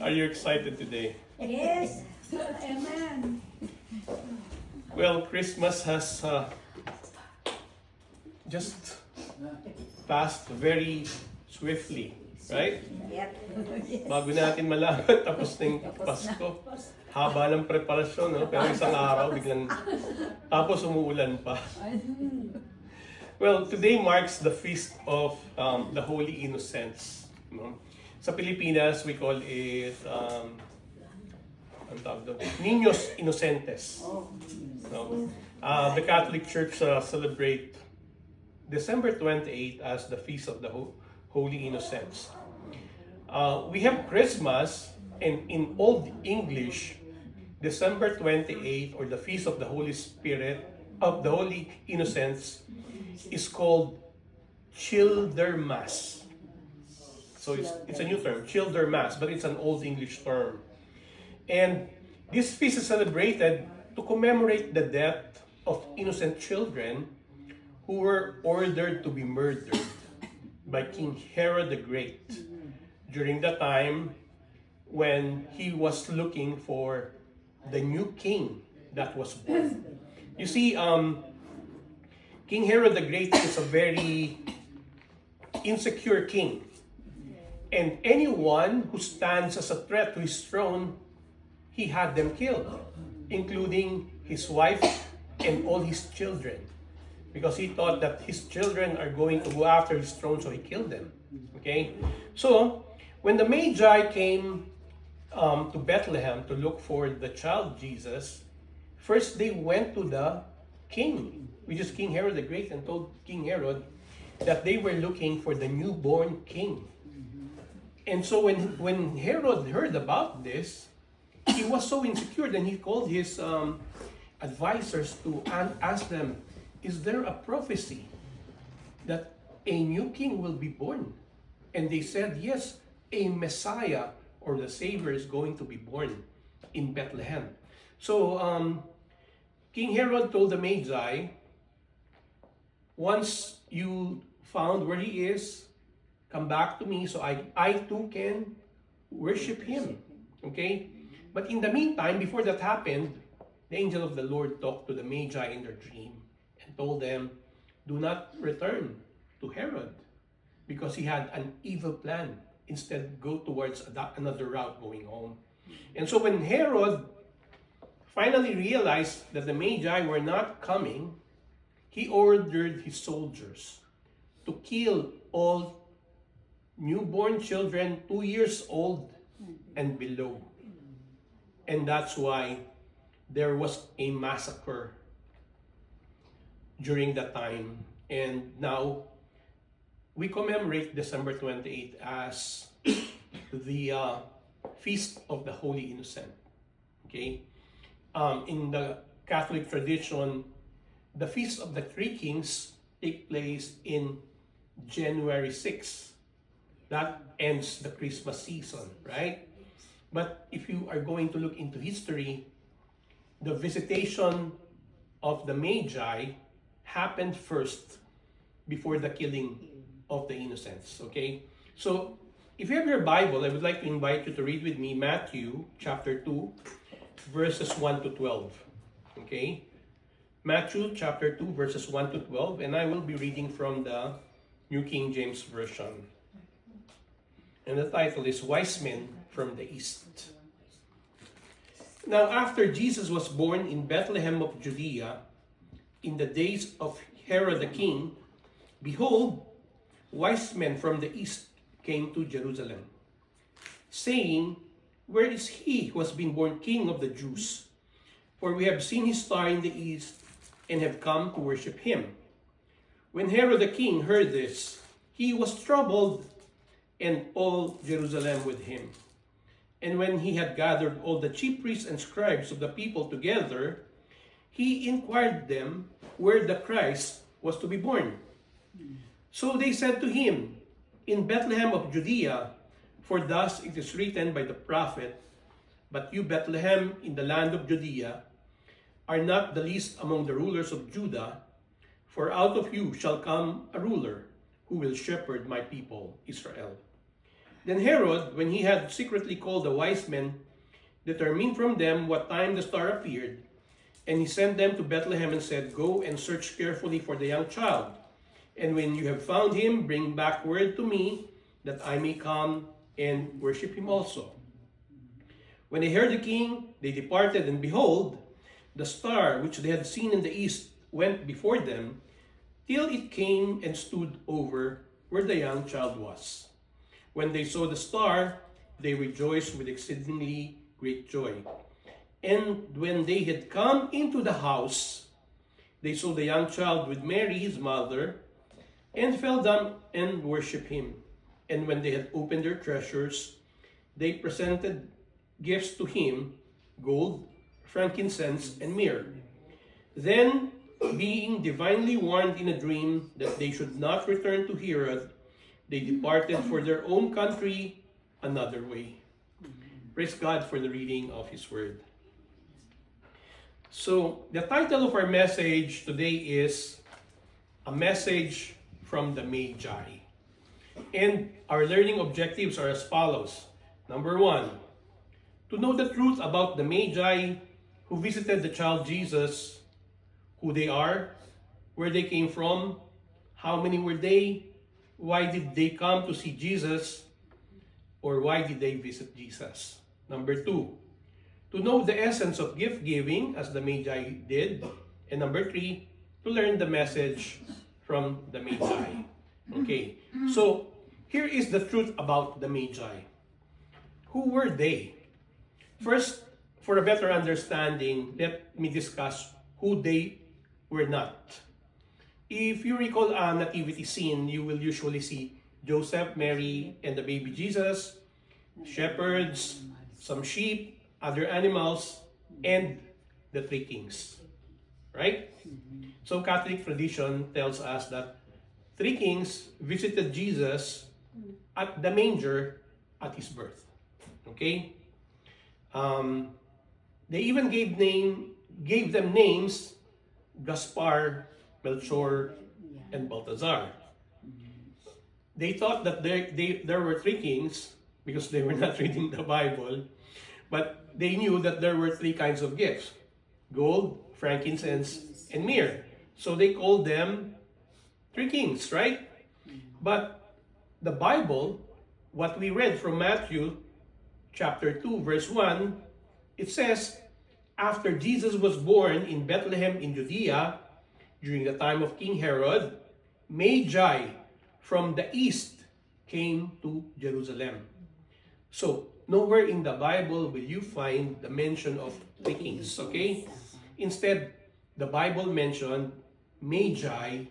Are you excited today? Yes. Amen. Well, Christmas has just passed very swiftly, right? Yep. Bago natin malaman, tapos na yung Pasko. Haba ng preparasyon, no? Pero isang araw, biglang tapos umuulan pa. Well, today marks the feast of the Holy Innocents. No? Sa Pilipinas, we call it ang tawag doon, Niños Inocentes. No? The Catholic Church celebrate December 28 as the Feast of the Holy Innocents. We have Christmas, and in Old English, December 28, or the Feast of the Holy Spirit, of the Holy Innocents, is called Childermas. So it's a new term, Childermas, but it's an Old English term. And this feast is celebrated to commemorate the death of innocent children who were ordered to be murdered by King Herod the Great during the time when he was looking for the new king that was born. You see, King Herod the Great is a very insecure king. And anyone who stands as a threat to his throne, he had them killed, including his wife and all his children, because he thought that his children are going to go after his throne, so he killed them. Okay? So, when the Magi came to Bethlehem to look for the child Jesus, first they went to the king, which is King Herod the Great, and told King Herod that they were looking for the newborn king. And so when Herod heard about this, he was so insecure, then he called his advisors to ask them, is there a prophecy that a new king will be born? And they said, yes, a Messiah or the Savior is going to be born in Bethlehem. So King Herod told the Magi, once you found where he is, come back to me so I too can worship him. Okay? But in the meantime, before that happened, the angel of the Lord talked to the Magi in their dream and told them, do not return to Herod because he had an evil plan. Instead, go towards another route going home. And so when Herod finally realized that the Magi were not coming, he ordered his soldiers to kill all newborn children 2 years old and below. And that's why there was a massacre during that time. And now we commemorate December 28 as the Feast of the Holy Innocent. Okay? In the Catholic tradition, the Feast of the Three Kings take place in January 6. That ends the Christmas season, right? But if you are going to look into history, the visitation of the Magi happened first before the killing of the innocents, okay? So, if you have your Bible, I would like to invite you to read with me Matthew chapter 2, verses 1 to 12, okay? Matthew chapter 2, verses 1 to 12, and I will be reading from the New King James Version. And the title is Wise Men from the East. Now, after Jesus was born in Bethlehem of Judea, in the days of Herod the king, behold, wise men from the east came to Jerusalem, saying, where is he who has been born King of the Jews? For we have seen his star in the east and have come to worship him. When Herod the king heard this, he was troubled, and all Jerusalem with him. And when he had gathered all the chief priests and scribes of the people together, he inquired them where the Christ was to be born. So they said to him, in Bethlehem of Judea, for thus it is written by the prophet, but you, Bethlehem, in the land of Judea, are not the least among the rulers of Judah, for out of you shall come a ruler who will shepherd my people, Israel. Then Herod, when he had secretly called the wise men, determined from them what time the star appeared, and he sent them to Bethlehem and said, "Go and search carefully for the young child, and when you have found him, bring back word to me, that I may come and worship him also." When they heard the king, they departed, and behold, the star which they had seen in the east went before them, till it came and stood over where the young child was. When they saw the star, they rejoiced with exceedingly great joy. And when they had come into the house, they saw the young child with Mary his mother, and fell down and worshipped him. And when they had opened their treasures, they presented gifts to him, gold, frankincense, and myrrh. Then, being divinely warned in a dream that they should not return to Herod, they departed for their own country another way. Praise God for the reading of His Word. So, the title of our message today is A Message from the Magi. And our learning objectives are as follows. Number 1, to know the truth about the Magi who visited the child Jesus, who they are, where they came from, how many were they, why did they come to see Jesus, or why did they visit Jesus. Number 2, to know the essence of gift giving as the Magi did. And number 3, to learn the message from the Magi. Okay, so here is the truth about the Magi. Who were they? First, for a better understanding, let me discuss who they were not. If you recall a nativity scene, you will usually see Joseph, Mary, and the baby Jesus, shepherds, some sheep, other animals, and the three kings. Right? So Catholic tradition tells us that three kings visited Jesus at the manger at his birth. Okay? They even gave them names, Gaspar, Melchor, and Balthazar. They thought that there were three kings because they were not reading the Bible, but they knew that there were three kinds of gifts: gold, frankincense, and myrrh. So they called them three kings, right? But the Bible, what we read from Matthew chapter 2, verse 1, it says, after Jesus was born in Bethlehem in Judea, during the time of King Herod, Magi from the east came to Jerusalem. So, nowhere in the Bible will you find the mention of three kings, okay? Instead, the Bible mentioned Magi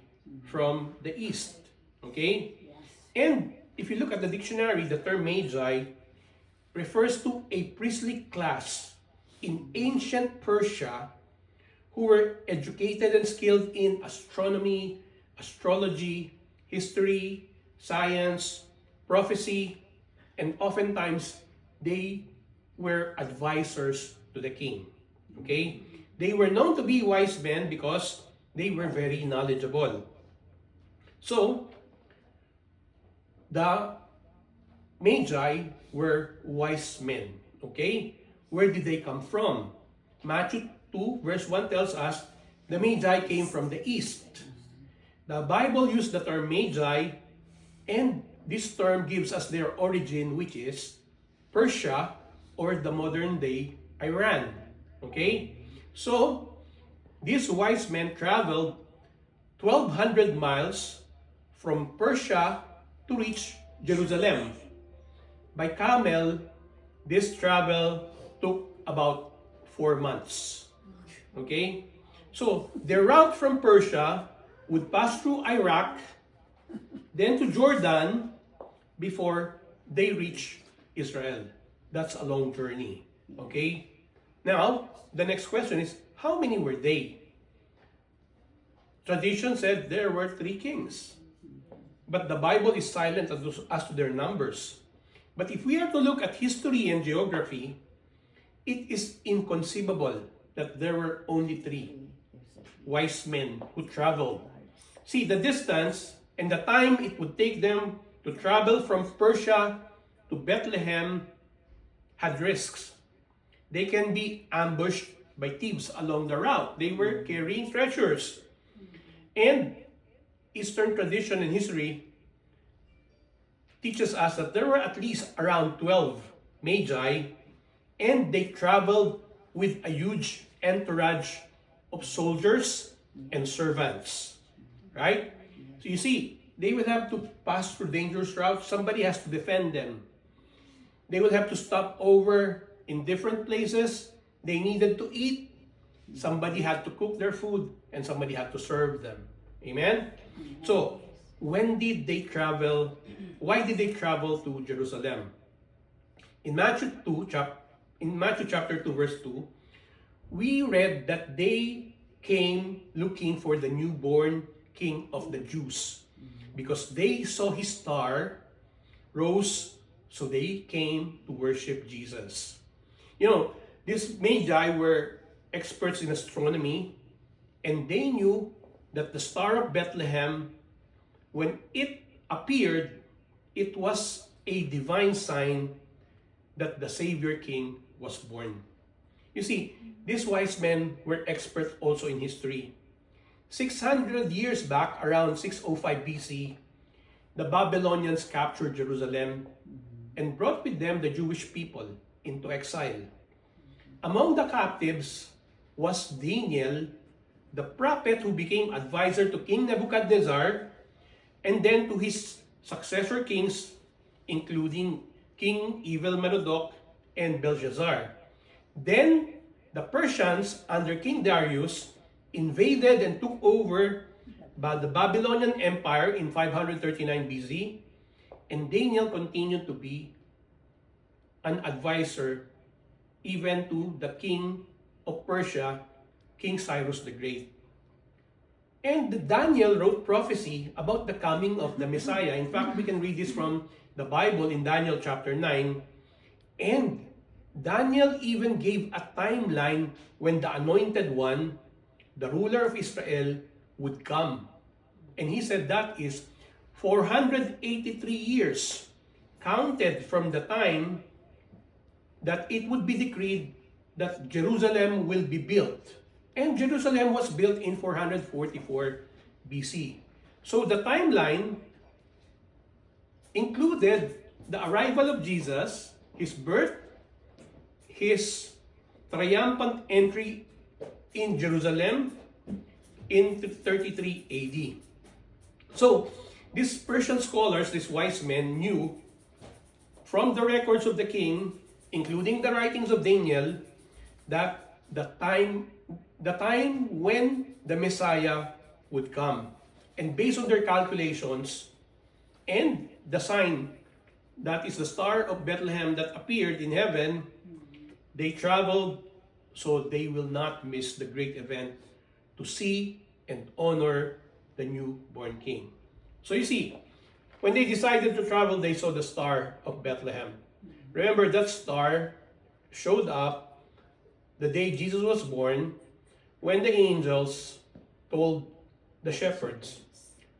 from the east, okay? And if you look at the dictionary, the term Magi refers to a priestly class in ancient Persia who were educated and skilled in astronomy, astrology, history, science, prophecy, and oftentimes they were advisors to the king. Okay? They were known to be wise men because they were very knowledgeable. So, the Magi were wise men. Okay? Where did they come from? Matthew 2 verse 1 tells us the Magi came from the east. The Bible used the term Magi, and this term gives us their origin, which is Persia or the modern day Iran. Okay? So, these wise men traveled 1,200 miles from Persia to reach Jerusalem. By camel, this travel took about 4 months. Okay? So, their route from Persia would pass through Iraq, then to Jordan, before they reach Israel. That's a long journey. Okay? Now, the next question is, how many were they? Tradition said there were three kings. But the Bible is silent as to their numbers. But if we are to look at history and geography, it is inconceivable that there were only three wise men who traveled. See, the distance and the time it would take them to travel from Persia to Bethlehem had risks. They can be ambushed by thieves along the route. They were carrying treasures. And Eastern tradition and history teaches us that there were at least around 12 magi, and they traveled with a huge entourage of soldiers and servants. Right? So you see, they will have to pass through dangerous routes. Somebody has to defend them. They will have to stop over in different places. They needed to eat. Somebody had to cook their food, and somebody had to serve them. Amen? So, when did they travel? Why did they travel to Jerusalem? In Matthew chapter 2, verse 2, we read that they came looking for the newborn King of the Jews, because they saw his star rose, so they came to worship Jesus. You know, these magi were experts in astronomy, and they knew that the Star of Bethlehem, when it appeared, it was a divine sign that the Savior King was born. You see, these wise men were experts also in history. 600 years back, around 605 BC, the Babylonians captured Jerusalem and brought with them the Jewish people into exile. Among the captives was Daniel, the prophet who became advisor to King Nebuchadnezzar, and then to his successor kings, including King Evil-Merodach and Belshazzar. Then the Persians under King Darius invaded and took over the Babylonian Empire in 539 BC, and Daniel continued to be an advisor even to the king of Persia, King Cyrus the Great. And Daniel wrote prophecy about the coming of the Messiah. In fact, we can read this from the Bible in Daniel chapter 9. And Daniel even gave a timeline when the anointed one, the ruler of Israel, would come. And he said that is 483 years counted from the time that it would be decreed that Jerusalem will be built. And Jerusalem was built in 444 BC. So the timeline included the arrival of Jesus, his birth, his triumphant entry in Jerusalem in 33 AD. So these Persian scholars, these wise men, knew from the records of the king, including the writings of Daniel, that the time when the Messiah would come. And based on their calculations and the sign that is the Star of Bethlehem that appeared in heaven, they traveled so they will not miss the great event to see and honor the newborn king. So you see, when they decided to travel, they saw the Star of Bethlehem. Remember, that star showed up the day Jesus was born, when the angels told the shepherds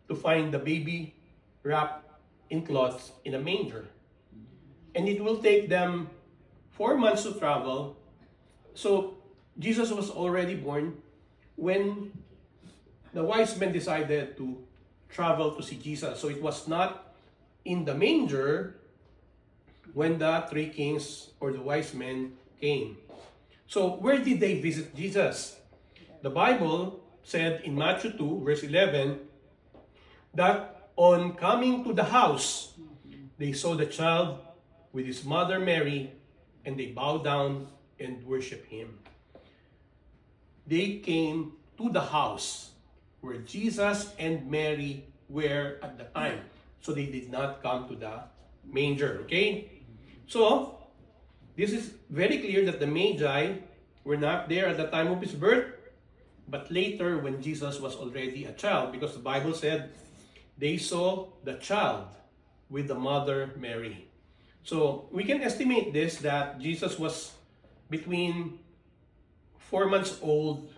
to find the baby wrapped in cloths in a manger. And it will take them 4 months to travel. So Jesus was already born when the wise men decided to travel to see Jesus. So it was not in the manger when the three kings or the wise men came. So where did they visit Jesus? The Bible said in Matthew 2, verse 11, that on coming to the house, they saw the child with his mother Mary, and they bowed down and worshiped him. They came to the house where Jesus and Mary were at the time. So they did not come to the manger, okay? So, this is very clear that the Magi were not there at the time of his birth, but later when Jesus was already a child, because the Bible said they saw the child with the mother Mary. So we can estimate this, that Jesus was between 4 months old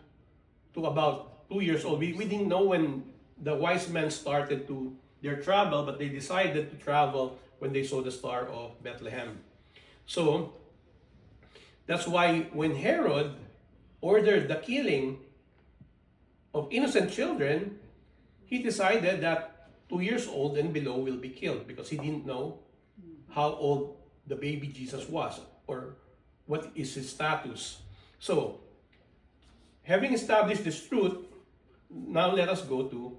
to about 2 years old. We didn't know when the wise men started to their travel, but they decided to travel when they saw the star of Bethlehem. So, that's why when Herod ordered the killing of innocent children, he decided that 2 years old and below will be killed because he didn't know how old the baby Jesus was or what is his status. So, having established this truth, now let us go to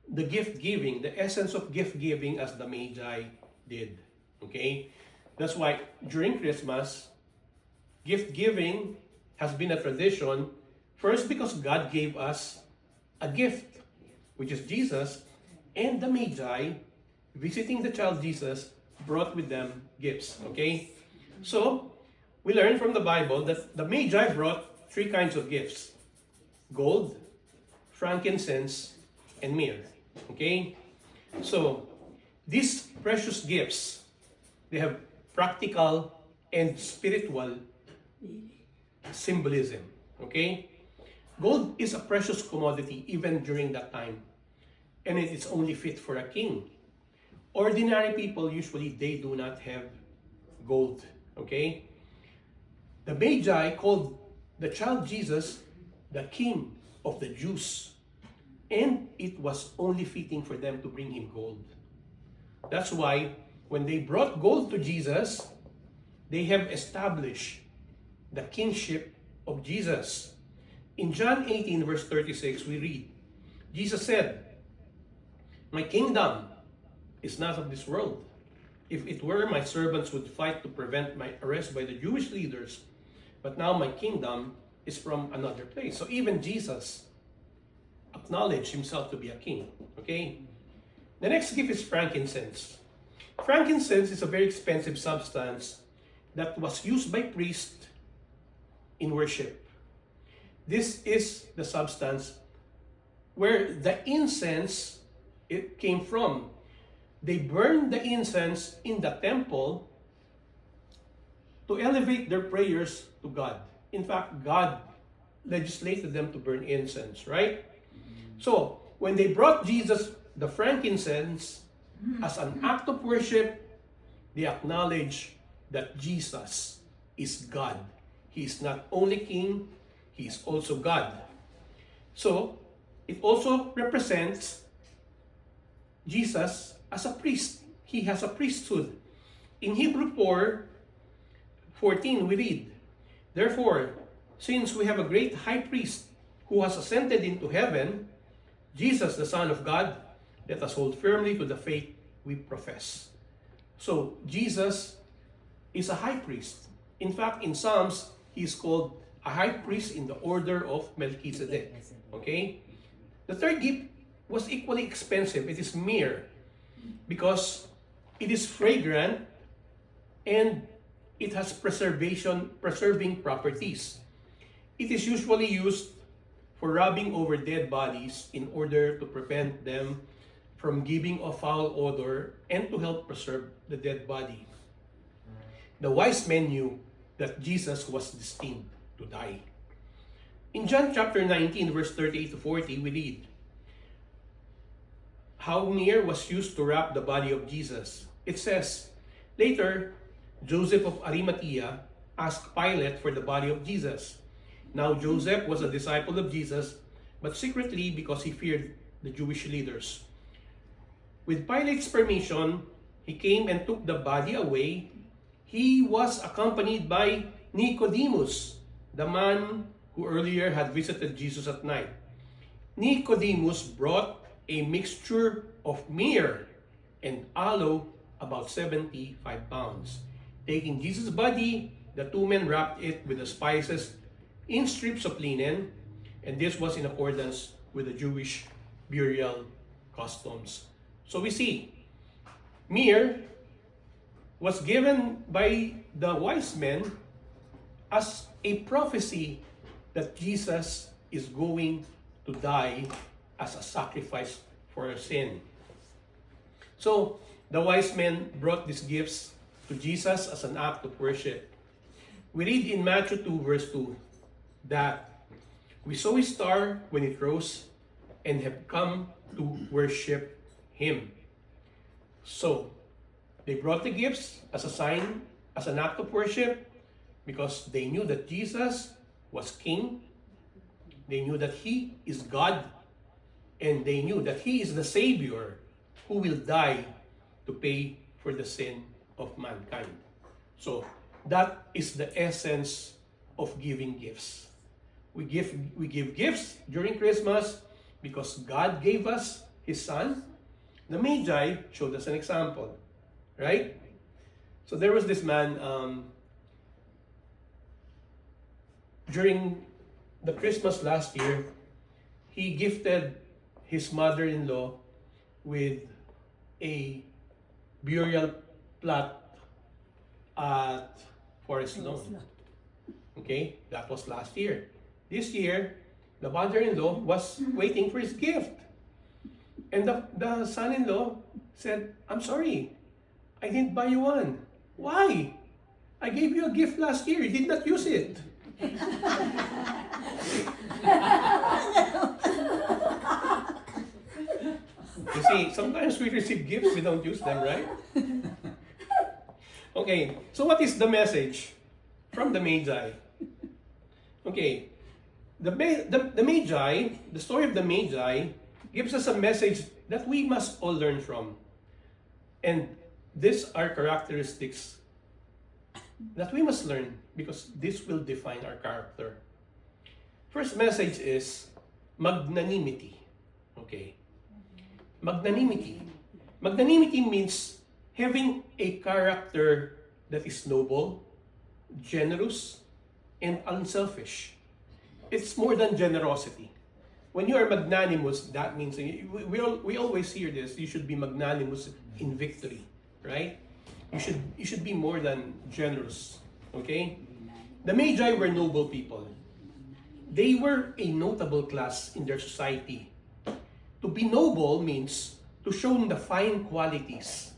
the gift giving, the essence of gift giving as the Magi did. Okay? That's why during Christmas, gift giving has been a tradition, first because God gave us a gift, which is Jesus, and the Magi, visiting the child Jesus, brought with them gifts. Okay? So, we learn from the Bible that the Magi brought 3 kinds of gifts: gold, frankincense, and myrrh. Okay? So, these precious gifts, they have practical and spiritual symbolism. Okay? Gold is a precious commodity even during that time, and it is only fit for a king. Ordinary people, usually, they do not have gold. Okay? The Magi called the child Jesus the King of the Jews, and it was only fitting for them to bring him gold. That's why when they brought gold to Jesus, they have established the kingship of Jesus. In John 18 verse 36, we read, Jesus said, "My kingdom is not of this world. If it were, my servants would fight to prevent my arrest by the Jewish leaders. But now my kingdom is from another place." So even Jesus acknowledged himself to be a king. Okay? The next gift is frankincense. Frankincense is a very expensive substance that was used by priests in worship. This is the substance where the incense it came from. They burned the incense in the temple to elevate their prayers to God. In fact, God legislated them to burn incense, right? So, when they brought Jesus the frankincense as an act of worship, they acknowledge that Jesus is God. He is not only King, He is also God. So, it also represents Jesus as a priest. He has a priesthood. In Hebrew 4:14, we read, "Therefore, since we have a great high priest who has ascended into heaven, Jesus, the Son of God, let us hold firmly to the faith we profess." So, Jesus is a high priest. In fact, in Psalms, he is called a high priest in the order of Melchizedek. Okay? The third gift was equally expensive. It is myrrh, because it is fragrant and it has preserving properties. It is usually used for rubbing over dead bodies in order to prevent them from giving a foul odor and to help preserve the dead body. The wise men knew that Jesus was destined to die. In John chapter 19, verse 38 to 40, we read how myrrh was used to wrap the body of Jesus. It says, "Later, Joseph of Arimathea asked Pilate for the body of Jesus. Now Joseph was a disciple of Jesus, but secretly because he feared the Jewish leaders. With Pilate's permission, he came and took the body away. He was accompanied by Nicodemus, the man who earlier had visited Jesus at night. Nicodemus brought a mixture of myrrh and aloe, about 75 pounds. Taking Jesus' body, the two men wrapped it with the spices in strips of linen, and this was in accordance with the Jewish burial customs." So we see, myrrh was given by the wise men as a prophecy that Jesus is going to die as a sacrifice for our sin. So, the wise men brought these gifts to Jesus as an act of worship. We read in Matthew 2 verse 2 that we saw a star when it rose and have come to worship Him. So, They brought the gifts as a sign, as an act of worship, because they knew that Jesus was King. They knew that He is God. And they knew that He is the Savior who will die to pay for the sin of mankind. So that is the essence of giving gifts. We give gifts during Christmas because God gave us His Son. The Magi showed us an example, right? So there was this man during the Christmas last year. He gifted his mother-in-law with a burial plot at Forest Lawn. Okay, that was last year. This year, the mother-in-law was waiting for his gift. And the son-in-law said, "I'm sorry, I didn't buy you one." "Why? I gave you a gift last year, you did not use it." You see, sometimes we receive gifts, we don't use them, right? Okay, so what is the message from the Magi? Okay, the Magi, the story of the Magi gives us a message that we must all learn from. And these are characteristics that we must learn because this will define our character. First message is magnanimity. Okay. Magnanimity. Magnanimity means having a character that is noble, generous, and unselfish. It's more than generosity. When you are magnanimous, that means, we always hear this, you should be magnanimous in victory, right? You should be more than generous, okay? The Magi were noble people. They were a notable class in their society. To be noble means to show the fine qualities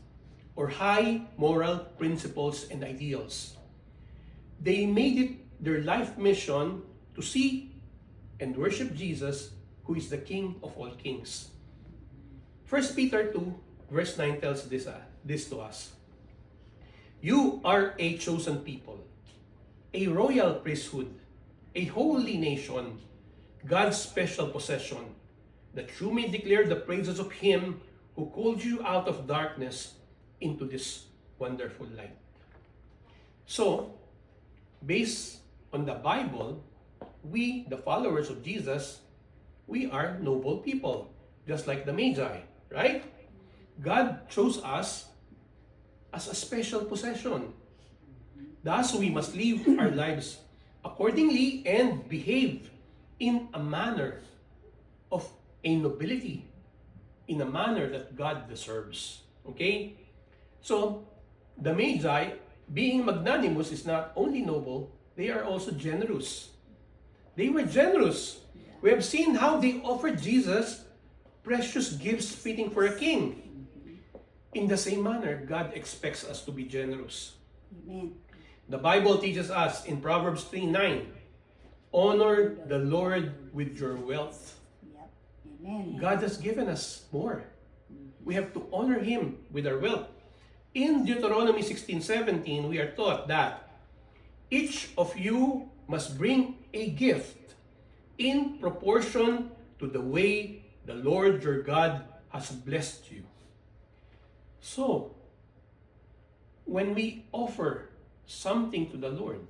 or high moral principles and ideals. They made it their life mission to see and worship Jesus, who is the King of all kings. 1 Peter 2, verse 9 tells this to us. You are a chosen people, a royal priesthood, a holy nation, God's special possession, that you may declare the praises of Him who called you out of darkness into this wonderful light. So, based on the Bible, we, the followers of Jesus, we are noble people, just like the Magi, right? God chose us as a special possession. Thus, we must live our lives accordingly and behave in a manner of a nobility, in a manner that God deserves. Okay? So, the Magi, being magnanimous, is not only noble, they are also generous. They were generous. We have seen how they offered Jesus precious gifts fitting for a king. In the same manner, God expects us to be generous. Amen. The Bible teaches us in Proverbs 3:9, honor the Lord with your wealth. Yep. Amen. God has given us more. We have to honor Him with our wealth. In Deuteronomy 16:17, we are taught that each of you must bring a gift in proportion to the way the Lord your God has blessed you. So, when we offer something to the Lord,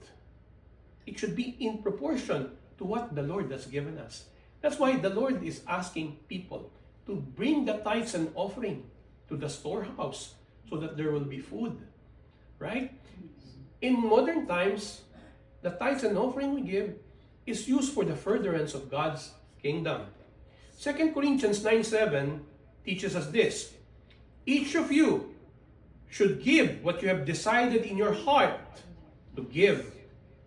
it should be in proportion to what the Lord has given us. That's why the Lord is asking people to bring the tithes and offering to the storehouse so that there will be food, right? In modern times, the tithes and offering we give is used for the furtherance of God's kingdom. 2 Corinthians 9:7 teaches us this. Each of you should give what you have decided in your heart to give,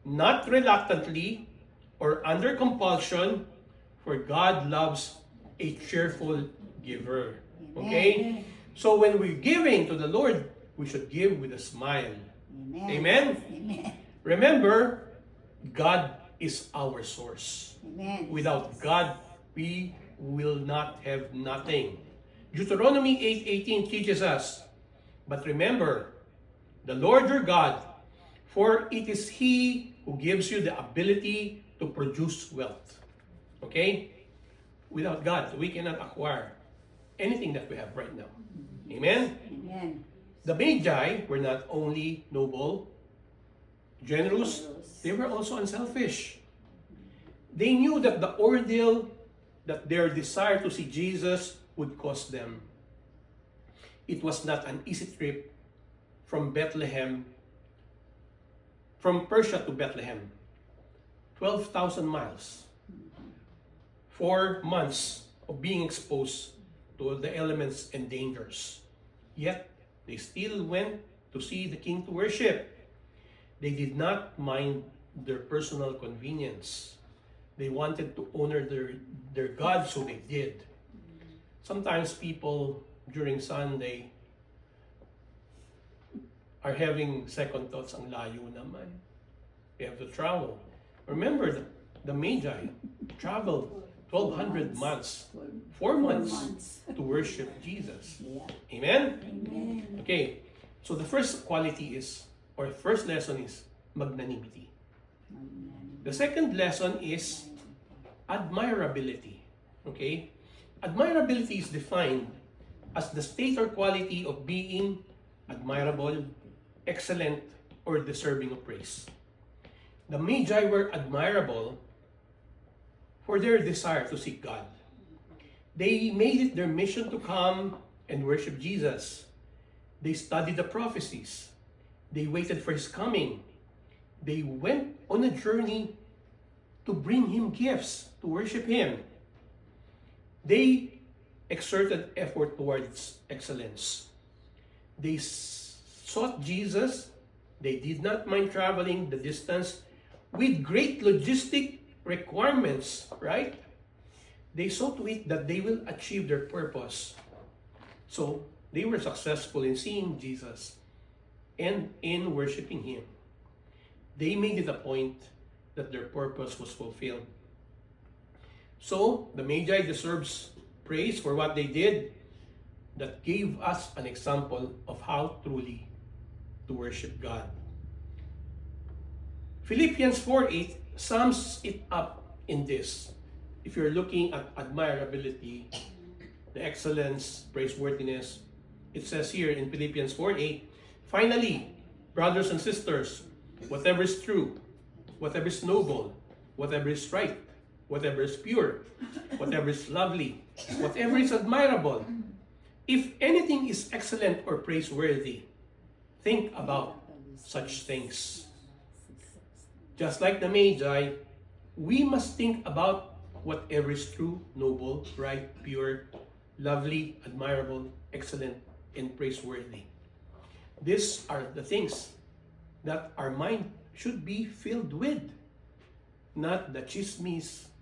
not reluctantly or under compulsion, for God loves a cheerful giver. Okay? So when we're giving to the Lord, we should give with a smile. Amen. Amen? Amen. Remember, God is our source. Amen. Without God, we will not have nothing. Deuteronomy 8:18 teaches us, But remember, the Lord your God, for it is He who gives you the ability to produce wealth. Okay? Without God, we cannot acquire anything that we have right now. Amen? Amen. The Magi were not only noble, generous, they were also unselfish. They knew that the ordeal that their desire to see Jesus would cost them. It was not an easy trip from Persia to Bethlehem. 12,000 miles. 4 months of being exposed to the elements and dangers. Yet, they still went to see the king to worship. They did not mind their personal convenience. They wanted to honor their God, so they did. Sometimes people during Sunday are having second thoughts, ang layo naman. They have to travel. Remember, the Magi traveled 1,200 months, 4 months to worship Jesus. Yeah. Amen? Amen. Okay, so the first quality is, or first lesson is, magnanimity. Amen. The second lesson is admirability. Okay? Admirability is defined as the state or quality of being admirable, excellent, or deserving of praise. The Magi were admirable for their desire to seek God. They made it their mission to come and worship Jesus. They studied the prophecies. They waited for His coming. They went on a journey to bring Him gifts, to worship Him. They exerted effort towards excellence. They sought Jesus. They did not mind traveling the distance with great logistic requirements, right? They saw to it that they will achieve their purpose. So, they were successful in seeing Jesus and in worshiping Him. They made it a point that their purpose was fulfilled. So, the Magi deserves praise for what they did that gave us an example of how truly to worship God. Philippians 4:8 sums it up in this. If you're looking at admirability, the excellence, praiseworthiness, it says here in Philippians 4:8, finally, brothers and sisters, whatever is true, whatever is noble, whatever is right, whatever is pure, whatever is lovely, whatever is admirable, if anything is excellent or praiseworthy, think about such things. Just like the Magi, we must think about whatever is true, noble, right, pure, lovely, admirable, excellent, and praiseworthy. These are the things that our mind should be filled with. Not the chismes,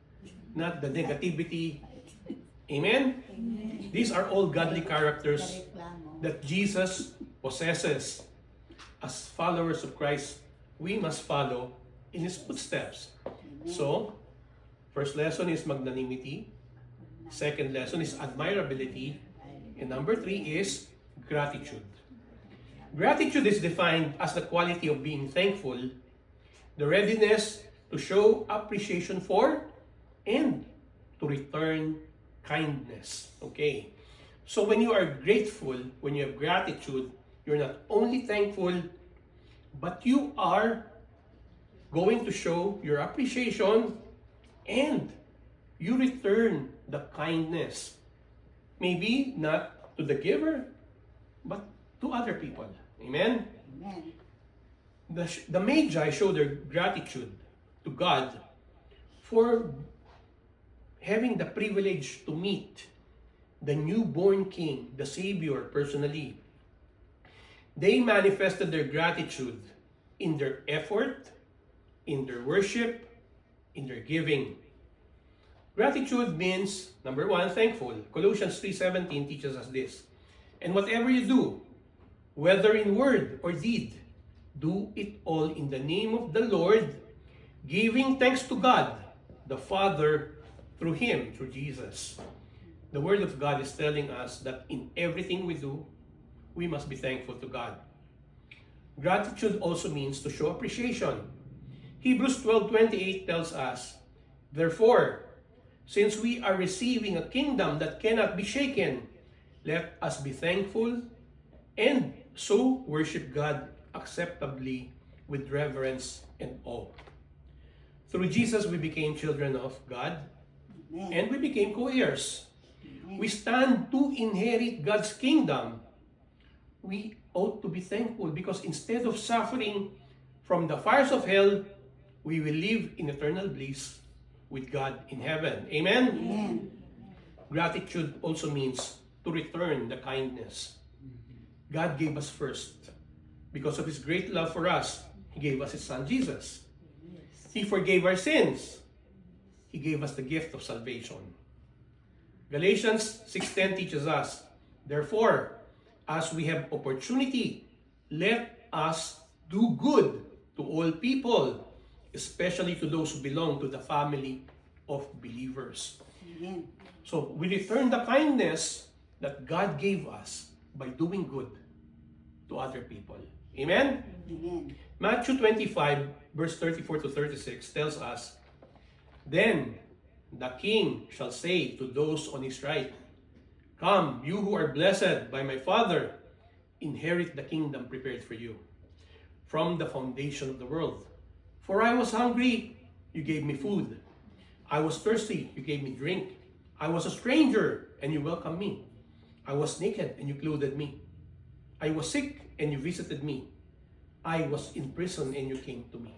not the negativity. Amen? Amen. These are all godly characters Reklamo. that Jesus possesses. As followers of Christ, we must follow in His footsteps. So, first lesson is magnanimity. Second lesson is admirability. And number 3 is gratitude. Gratitude is defined as the quality of being thankful, the readiness to show appreciation for, and to return kindness. Okay? So when you are grateful, when you have gratitude, you're not only thankful, but you are going to show your appreciation and you return the kindness. Maybe not to the giver, but to other people. Amen? Amen. The Magi show their gratitude to God for having the privilege to meet the newborn King, the Savior, personally. They manifested their gratitude in their effort, in their worship, in their giving. Gratitude means, number 1, thankful. Colossians 3:17 teaches us this. And whatever you do, whether in word or deed, do it all in the name of the Lord, giving thanks to God, the Father, through Him, through Jesus. The Word of God is telling us that in everything we do, we must be thankful to God. Gratitude also means to show appreciation. Hebrews 12:28 tells us, therefore, since we are receiving a kingdom that cannot be shaken, let us be thankful and so worship God acceptably with reverence and awe. Through Jesus, we became children of God, Amen. and we became co-heirs. Amen. We stand to inherit God's kingdom. We ought to be thankful because instead of suffering from the fires of hell, we will live in eternal bliss with God in heaven. Amen? Amen. Gratitude also means to return the kindness. God gave us first. Because of His great love for us, He gave us His Son Jesus. He forgave our sins. He gave us the gift of salvation. Galatians 6:10 teaches us, therefore, as we have opportunity, let us do good to all people, especially to those who belong to the family of believers. Amen. So we return the kindness that God gave us by doing good to other people. Amen? Amen. Matthew 25, verse 34 to 36 tells us, then the king shall say to those on his right, come, you who are blessed by my Father, inherit the kingdom prepared for you from the foundation of the world. For I was hungry, you gave me food. I was thirsty, you gave me drink. I was a stranger, and you welcomed me. I was naked, and you clothed me. I was sick, and you visited me. I was in prison, and you came to me.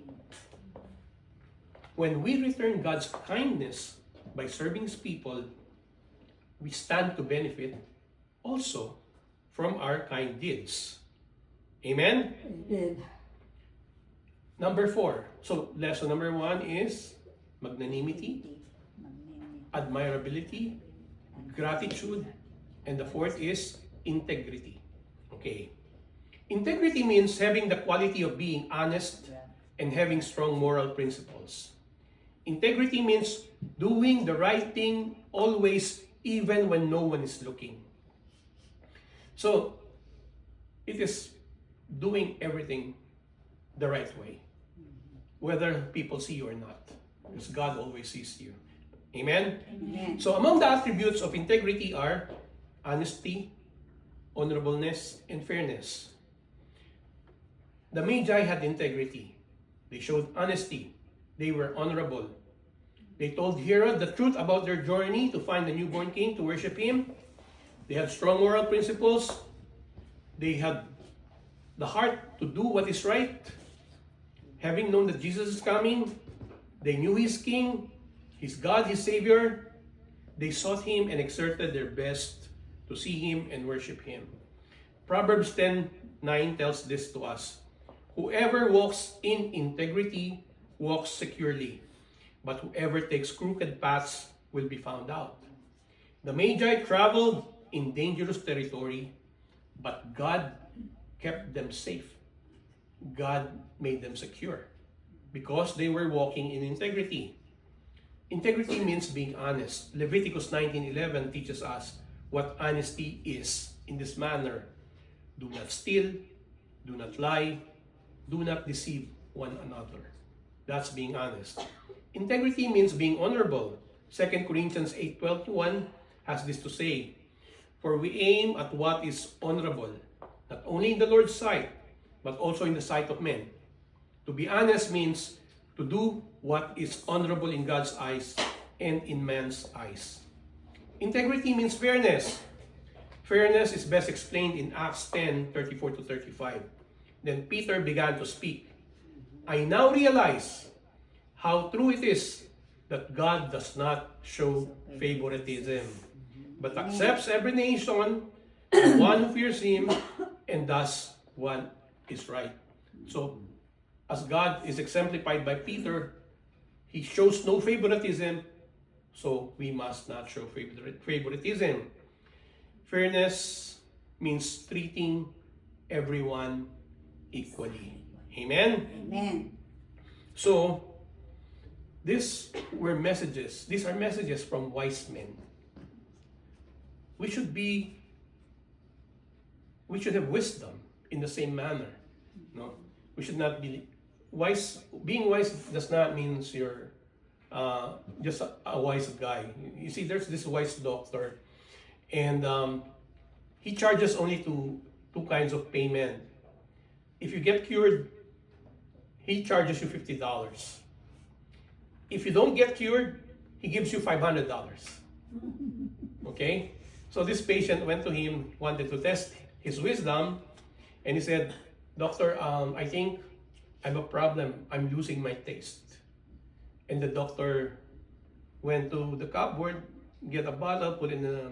When we return God's kindness by serving His people, we stand to benefit also from our kind deeds. Amen? Amen. Number 4. So, lesson number 1 is magnanimity, admirability, gratitude, and the 4th is integrity. Okay. Integrity means having the quality of being honest and having strong moral principles. Integrity means doing the right thing always, even when no one is looking. So, it is doing everything the right way, whether people see you or not, because God always sees you. Amen? Amen. So, among the attributes of integrity are honesty, honorableness, and fairness. The Magi had integrity. They showed honesty. They were honorable. They told Herod the truth about their journey to find the newborn king to worship him. They had strong moral principles. They had the heart to do what is right. Having known that Jesus is coming, they knew He's King, He's God, His Savior. They sought Him and exerted their best to see Him and worship Him. Proverbs 10:9 tells this to us. Whoever walks in integrity walks securely, but whoever takes crooked paths will be found out. The Magi traveled in dangerous territory, but God kept them safe. God made them secure because they were walking in integrity. Integrity means being honest. Leviticus 19:11 teaches us what honesty is in this manner. Do not steal, do not lie, do not deceive one another. That's being honest. Integrity means being honorable. 2 Corinthians 8:12-1 has this to say, for we aim at what is honorable, not only in the Lord's sight, but also in the sight of men. To be honest means to do what is honorable in God's eyes and in man's eyes. Integrity means fairness. Fairness is best explained in Acts 10:34-35. Then Peter began to speak. I now realize how true it is that God does not show favoritism, but accepts every nation, the one who fears Him, and does what is right. So, as God is exemplified by Peter, He shows no favoritism, so we must not show favoritism. Fairness means treating everyone equally. Amen? Amen. So, these are messages from wise men. We should be we should have wisdom in the same manner. No, we should not be wise. Being wise does not mean you're just a wise guy. You see, there's this wise doctor, and he charges only two kinds of payment. If you get cured, he charges you $50. If you don't get cured, he gives you $500. Okay? So this patient went to him, wanted to test his wisdom, and he said, "Doctor, I think I have a problem. I'm losing my taste." And the doctor went to the cupboard, get a bottle, put in a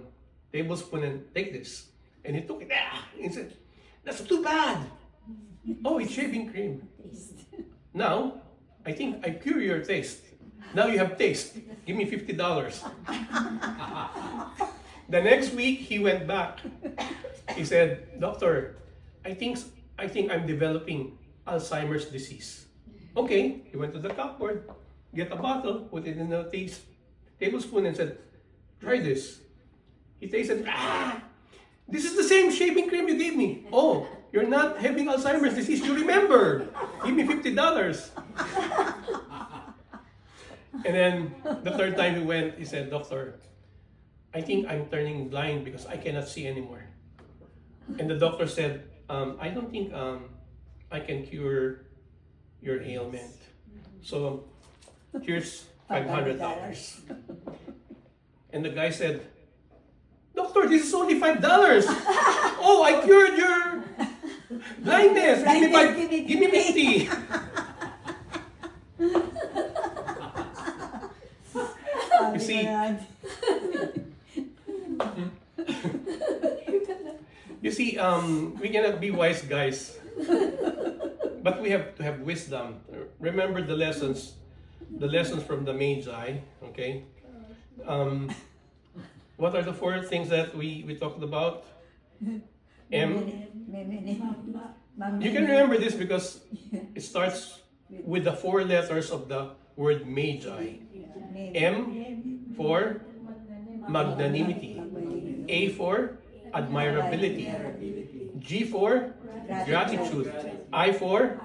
tablespoon, and take this. And he took it. He said, "That's too bad." "Oh, it's shaving cream. Now, I think I cure your taste. Now you have taste. Give me $50. The next week, he went back. He said, "Doctor, I think I'm developing Alzheimer's disease." Okay, he went to the cupboard, get a bottle, put it in a tablespoon, and said, "Try this." He tasted, "This is the same shaving cream you gave me." "Oh, you're not having Alzheimer's disease. You remember. Give me $50. And then the third time he went, he said, "Doctor, I think I'm turning blind because I cannot see anymore." And the doctor said, "I don't think I can cure your ailment. So here's $500. And the guy said, "Doctor, this is only $5. Oh, I cured your blindness. Give me 50. You see, we cannot be wise guys, but we have to have wisdom. Remember the lessons from the Magi. Okay, what are the four things that we talked about? M. You can remember this because it starts with the four letters of the word Magi. M for magnanimity. A for admirability. G for gratitude. I for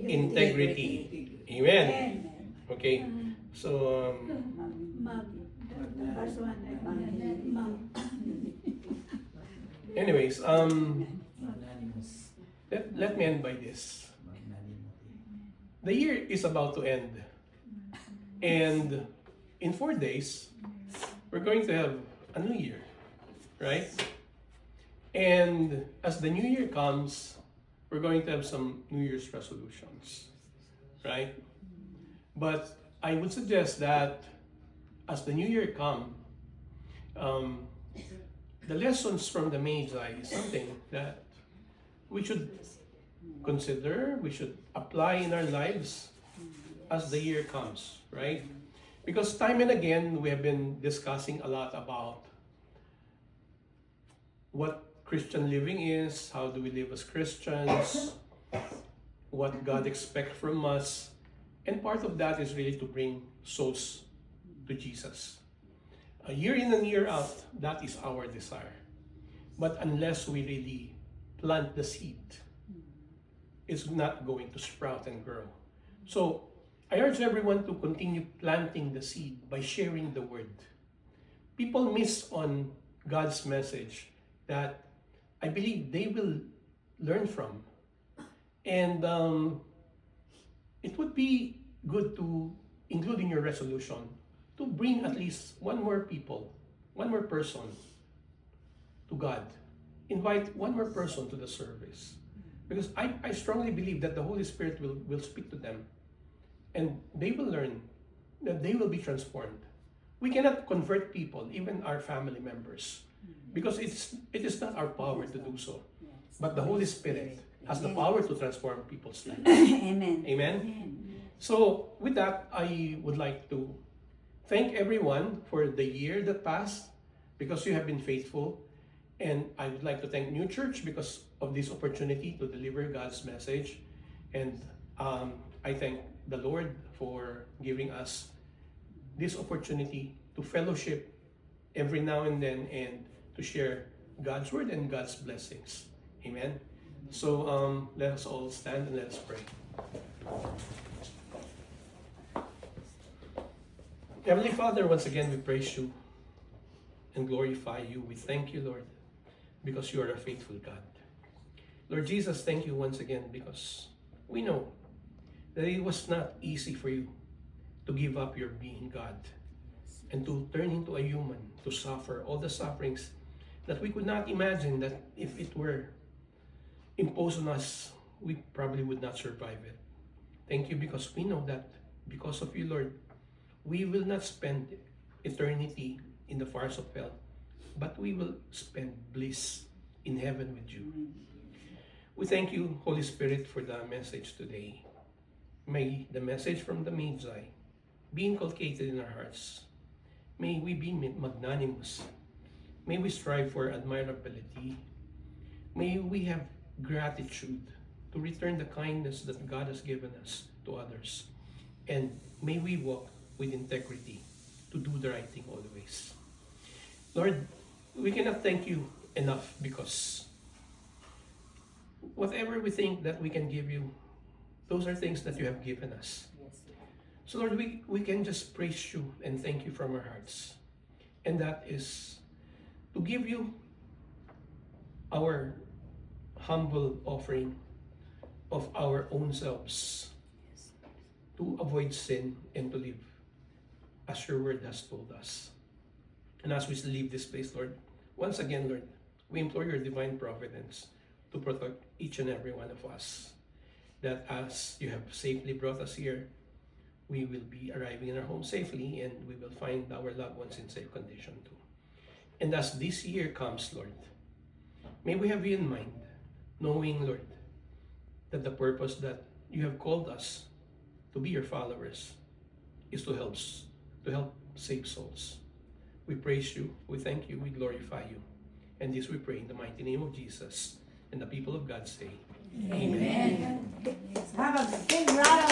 integrity. Amen. Okay. So anyways, let me end by this. The year is about to end. And in 4 days, we're going to have a new year, right? And as the new year comes, we're going to have some New Year's resolutions, right? But I would suggest that as the new year comes, the lessons from the Magi is something that we should consider, we should apply in our lives as the year comes, right? Because time and again, we have been discussing a lot about what Christian living is, how do we live as Christians, what God expects from us, and part of that is really to bring souls to Jesus. A year in and year out, that is our desire. But unless we really plant the seed, it's not going to sprout and grow. So I urge everyone to continue planting the seed by sharing the word. People miss on God's message that I believe they will learn from. And it would be good to include in your resolution to bring at least one more person to God. Invite one more person to the service. Because I strongly believe that the Holy Spirit will speak to them. And they will learn, that they will be transformed. We cannot convert people, even our family members, because it is not our power to do so. But the Holy Spirit has the power to transform people's lives. Amen. Amen? So with that, I would like to thank everyone for the year that passed, because you have been faithful. And I would like to thank New Church because of this opportunity to deliver God's message. And I thank the Lord for giving us this opportunity to fellowship every now and then and to share God's word and God's blessings. Amen. So let us all stand and let us pray. Heavenly Father, once again we praise you and glorify you. We thank you, Lord, because you are a faithful God. Lord Jesus, thank you once again because we know that it was not easy for you to give up your being God and to turn into a human, to suffer all the sufferings that we could not imagine, that if it were imposed on us, we probably would not survive it. Thank you because we know that because of you, Lord, we will not spend eternity in the fires of hell, but we will spend bliss in heaven with you. We thank you, Holy Spirit, for the message today. May the message from the Magi be inculcated in our hearts. May we be magnanimous. May we strive for admirability. May we have gratitude to return the kindness that God has given us to others. And may we walk with integrity to do the right thing always. Lord, we cannot thank you enough because whatever we think that we can give you, those are things that you have given us. So Lord, we can just praise you and thank you from our hearts. And that is to give you our humble offering of our own selves to avoid sin and to live as your word has told us. And as we leave this place, Lord, once again, Lord, we implore your divine providence to protect each and every one of us. That as you have safely brought us here, we will be arriving in our home safely and we will find our loved ones in safe condition too. And as this year comes, Lord, may we have you in mind, knowing, Lord, that the purpose that you have called us to be your followers is to help save souls. We praise you, we thank you, we glorify you. And this we pray in the mighty name of Jesus. And the people of God say, Amen. Have a big round of